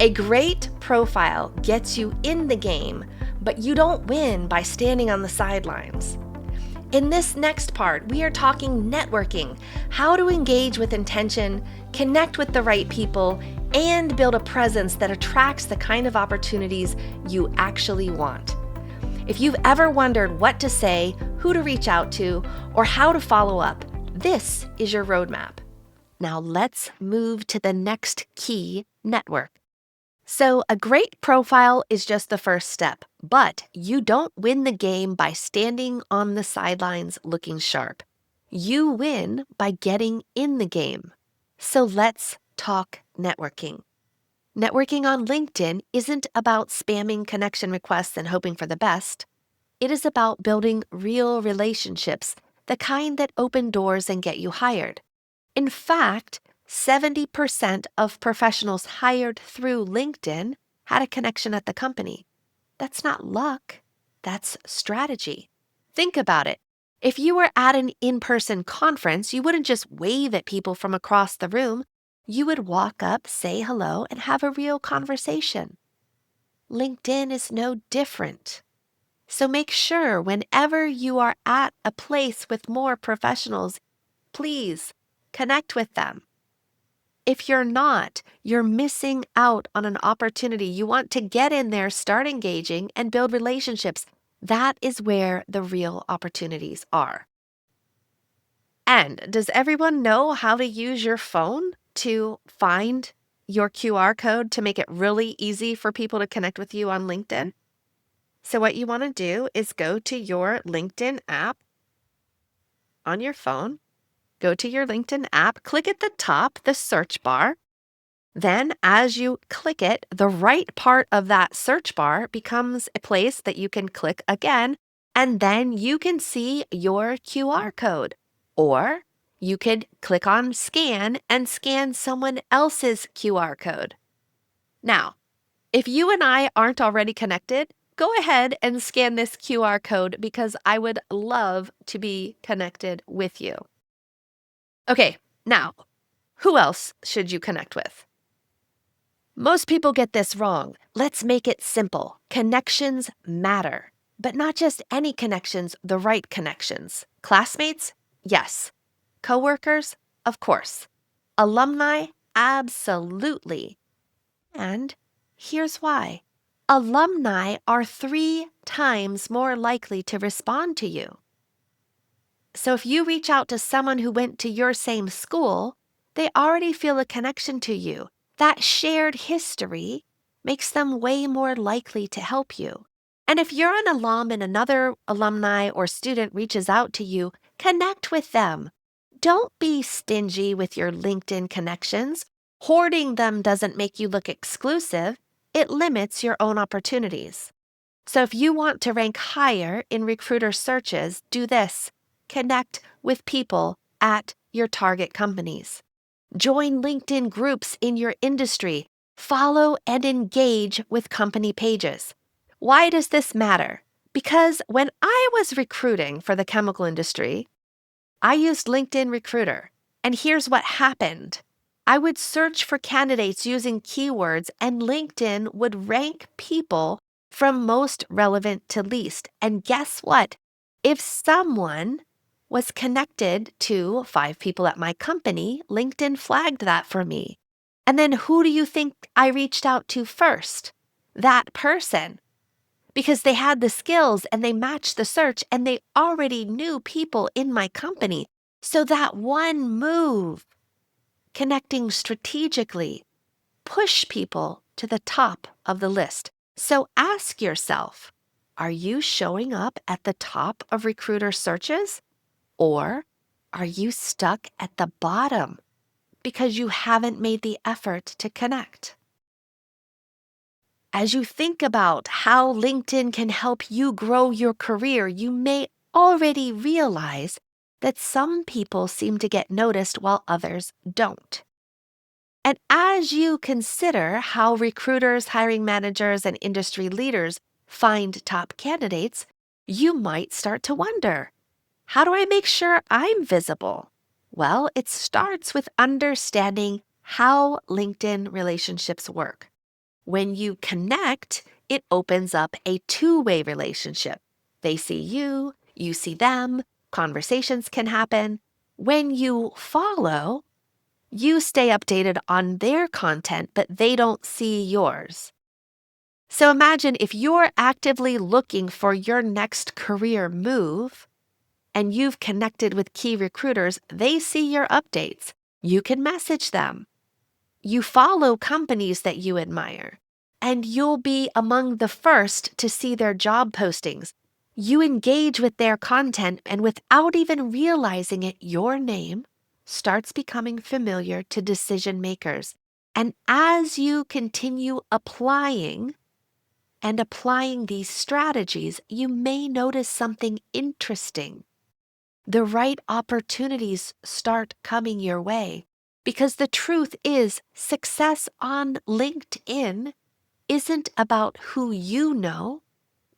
A great profile gets you in the game, but you don't win by standing on the sidelines. In this next part, we are talking networking, how to engage with intention, connect with the right people, and build a presence that attracts the kind of opportunities you actually want. If you've ever wondered what to say, who to reach out to, or how to follow up, this is your roadmap. Now let's move to the next key, network. So a great profile is just the first step, but you don't win the game by standing on the sidelines looking sharp. You win by getting in the game. So let's talk networking. Networking on LinkedIn isn't about spamming connection requests and hoping for the best. It is about building real relationships, the kind that open doors and get you hired. In fact, 70% of professionals hired through LinkedIn had a connection at the company. That's not luck, that's strategy. Think about it. If you were at an in-person conference, you wouldn't just wave at people from across the room. You would walk up, say hello, and have a real conversation. LinkedIn is no different. So make sure whenever you are at a place with more professionals, please connect with them. If you're not, you're missing out on an opportunity. You want to get in there, start engaging, and build relationships. That is where the real opportunities are. And does everyone know how to use your phone to find your QR code to make it really easy for people to connect with you on LinkedIn? So what you want to do is go to your LinkedIn app on your phone. Go to your LinkedIn app, click at the top, the search bar. Then as you click it, the right part of that search bar becomes a place that you can click again, and then you can see your QR code. Or you could click on scan and scan someone else's QR code. Now, if you and I aren't already connected, go ahead and scan this QR code because I would love to be connected with you. Okay, now, who else should you connect with? Most people get this wrong. Let's make it simple. Connections matter, but not just any connections, the right connections. Classmates? Yes. Coworkers? Of course. Alumni? Absolutely. And here's why. Alumni are 3 times more likely to respond to you. So if you reach out to someone who went to your same school, they already feel a connection to you. That shared history makes them way more likely to help you. And if you're an alum and another alumni or student reaches out to you, connect with them. Don't be stingy with your LinkedIn connections. Hoarding them doesn't make you look exclusive. It limits your own opportunities. So if you want to rank higher in recruiter searches, do this. Connect with people at your target companies. Join LinkedIn groups in your industry. Follow and engage with company pages. Why does this matter? Because when I was recruiting for the chemical industry, I used LinkedIn Recruiter. And here's what happened. I would search for candidates using keywords, and LinkedIn would rank people from most relevant to least. And guess what? If someone was connected to 5 people at my company, LinkedIn flagged that for me. And then who do you think I reached out to first? That person. Because they had the skills and they matched the search and they already knew people in my company. So that one move, connecting strategically, push people to the top of the list. So ask yourself, are you showing up at the top of recruiter searches? Or are you stuck at the bottom because you haven't made the effort to connect? As you think about how LinkedIn can help you grow your career, you may already realize that some people seem to get noticed while others don't. And as you consider how recruiters, hiring managers, and industry leaders find top candidates, you might start to wonder, how do I make sure I'm visible? Well, it starts with understanding how LinkedIn relationships work. When you connect, it opens up a two-way relationship. They see you, you see them, conversations can happen. When you follow, you stay updated on their content, but they don't see yours. So imagine if you're actively looking for your next career move and you've connected with key recruiters, they see your updates. You can message them. You follow companies that you admire, and you'll be among the first to see their job postings. You engage with their content, and without even realizing it, your name starts becoming familiar to decision makers. And as you continue applying these strategies, you may notice something interesting. The right opportunities start coming your way. Because the truth is, success on LinkedIn isn't about who you know,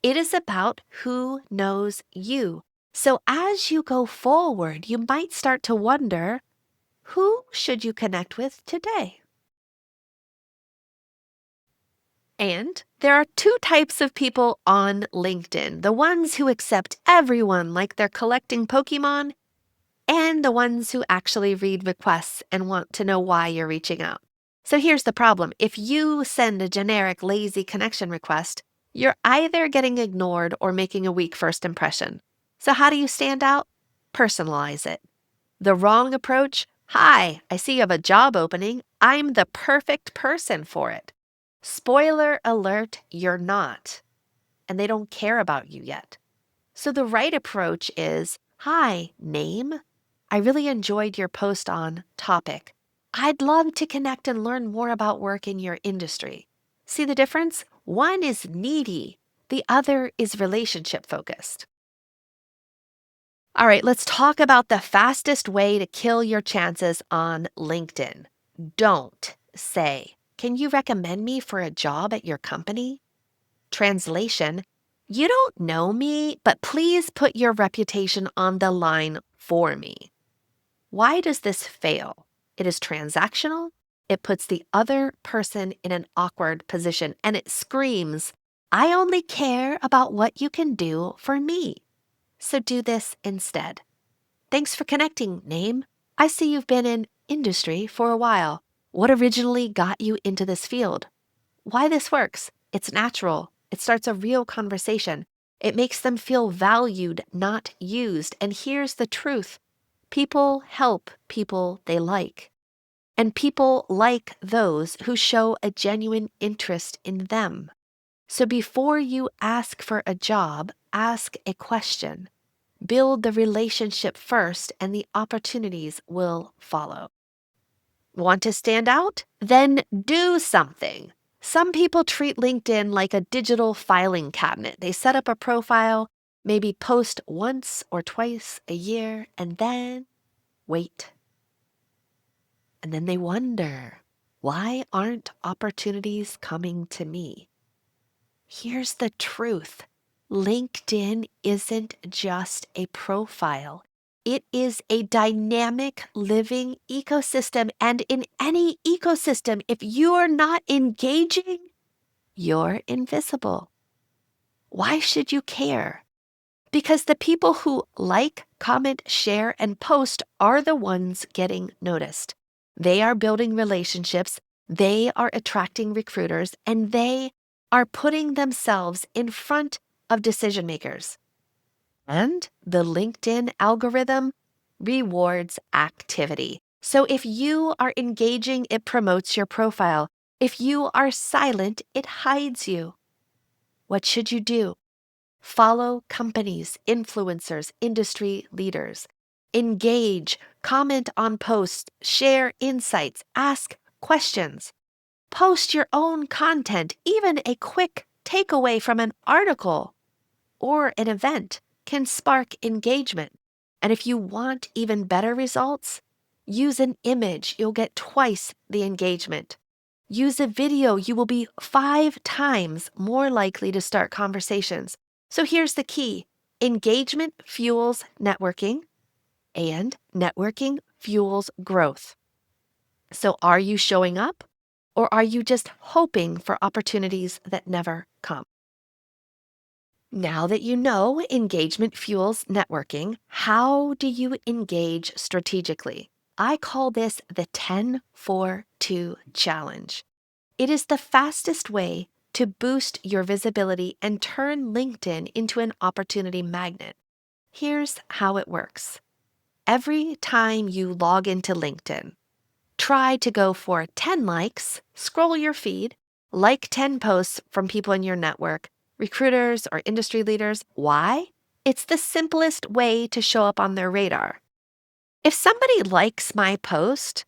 it is about who knows you. So as you go forward, you might start to wonder, who should you connect with today? And there are two types of people on LinkedIn: the ones who accept everyone like they're collecting Pokemon, and the ones who actually read requests and want to know why you're reaching out. So here's the problem. If you send a generic lazy connection request, you're either getting ignored or making a weak first impression. So how do you stand out? Personalize it. The wrong approach: hi, I see you have a job opening. I'm the perfect person for it. Spoiler alert, you're not. And they don't care about you yet. So the right approach is, hi, name. I really enjoyed your post on topic. I'd love to connect and learn more about work in your industry. See the difference? One is needy. The other is relationship focused. All right, let's talk about the fastest way to kill your chances on LinkedIn. Don't say, can you recommend me for a job at your company? Translation: you don't know me, but please put your reputation on the line for me. Why does this fail? It is transactional. It puts the other person in an awkward position, and it screams, I only care about what you can do for me. So do this instead. Thanks for connecting, name. I see you've been in industry for a while. What originally got you into this field? Why this works? It's natural. It starts a real conversation. It makes them feel valued, not used. And here's the truth. People help people they like. And people like those who show a genuine interest in them. So before you ask for a job, ask a question. Build the relationship first, and the opportunities will follow. Want to stand out? Then do something. Some people treat LinkedIn like a digital filing cabinet. They set up a profile, maybe post once or twice a year, and then wait. And then they wonder, why aren't opportunities coming to me? Here's the truth. LinkedIn isn't just a profile. It is a dynamic living ecosystem. And in any ecosystem, if you're not engaging, you're invisible. Why should you care? Because the people who like, comment, share, and post are the ones getting noticed. They are building relationships, they are attracting recruiters, and they are putting themselves in front of decision makers. And the LinkedIn algorithm rewards activity. So if you are engaging, it promotes your profile. If you are silent, it hides you. What should you do? Follow companies, influencers, industry leaders. Engage, comment on posts, share insights, ask questions. Post your own content, even a quick takeaway from an article or an event can spark engagement. And if you want even better results, use an image, you'll get twice the engagement. Use a video, you will be 5 times more likely to start conversations. So here's the key. Engagement fuels networking, and networking fuels growth. So are you showing up? Or are you just hoping for opportunities that never come? Now that you know engagement fuels networking, how do you engage strategically? I call this the 10-4-2 challenge. It is the fastest way to boost your visibility and turn LinkedIn into an opportunity magnet. Here's how it works. Every time you log into LinkedIn, try to go for 10 likes, scroll your feed, like 10 posts from people in your network, recruiters or industry leaders. Why? It's the simplest way to show up on their radar. If somebody likes my post,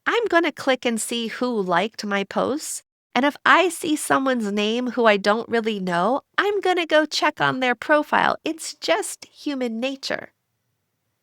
I'm going to click and see who liked my posts. And if I see someone's name who I don't really know, I'm going to go check on their profile. It's just human nature.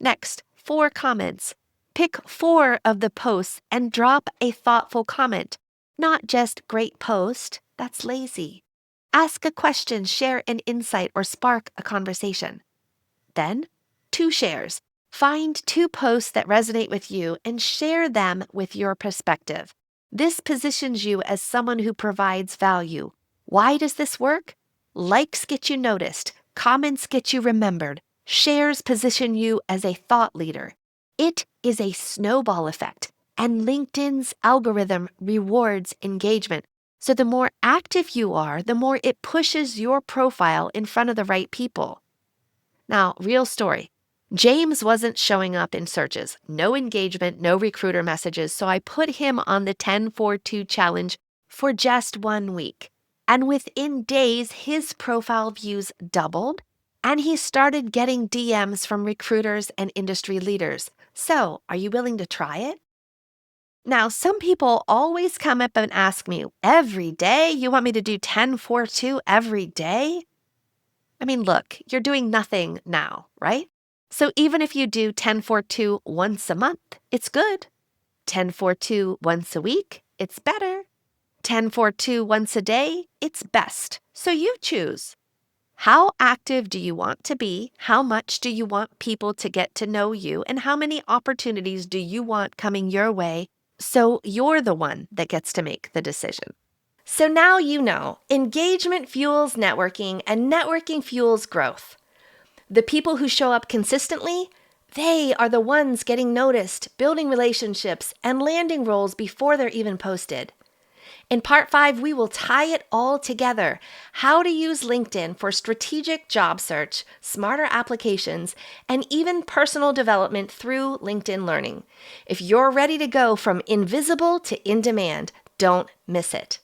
Next, 4 comments. Pick 4 of the posts and drop a thoughtful comment. Not just great post, that's lazy. Ask a question, share an insight, or spark a conversation. Then, 2 shares. Find 2 posts that resonate with you and share them with your perspective. This positions you as someone who provides value. Why does this work? Likes get you noticed, comments get you remembered, shares position you as a thought leader. It is a snowball effect, and LinkedIn's algorithm rewards engagement. So the more active you are, the more it pushes your profile in front of the right people. Now, real story. James wasn't showing up in searches. No engagement, no recruiter messages, so I put him on the 10-4-2 challenge for just 1 week. And within days, his profile views doubled, and he started getting DMs from recruiters and industry leaders. So, are you willing to try it? Now, some people always come up and ask me, every day? You want me to do 10-4-2 every day? I mean, look, you're doing nothing now, right? So even if you do 10-4-2 once a month, it's good. 10-4-2 once a week, it's better. 10-4-2 once a day, it's best. So you choose. How active do you want to be? How much do you want people to get to know you? And how many opportunities do you want coming your way? So you're the one that gets to make the decision. So now you know, engagement fuels networking and networking fuels growth. The people who show up consistently, they are the ones getting noticed, building relationships, and landing roles before they're even posted. In part 5, we will tie it all together, how to use LinkedIn for strategic job search, smarter applications, and even personal development through LinkedIn Learning. If you're ready to go from invisible to in demand, don't miss it.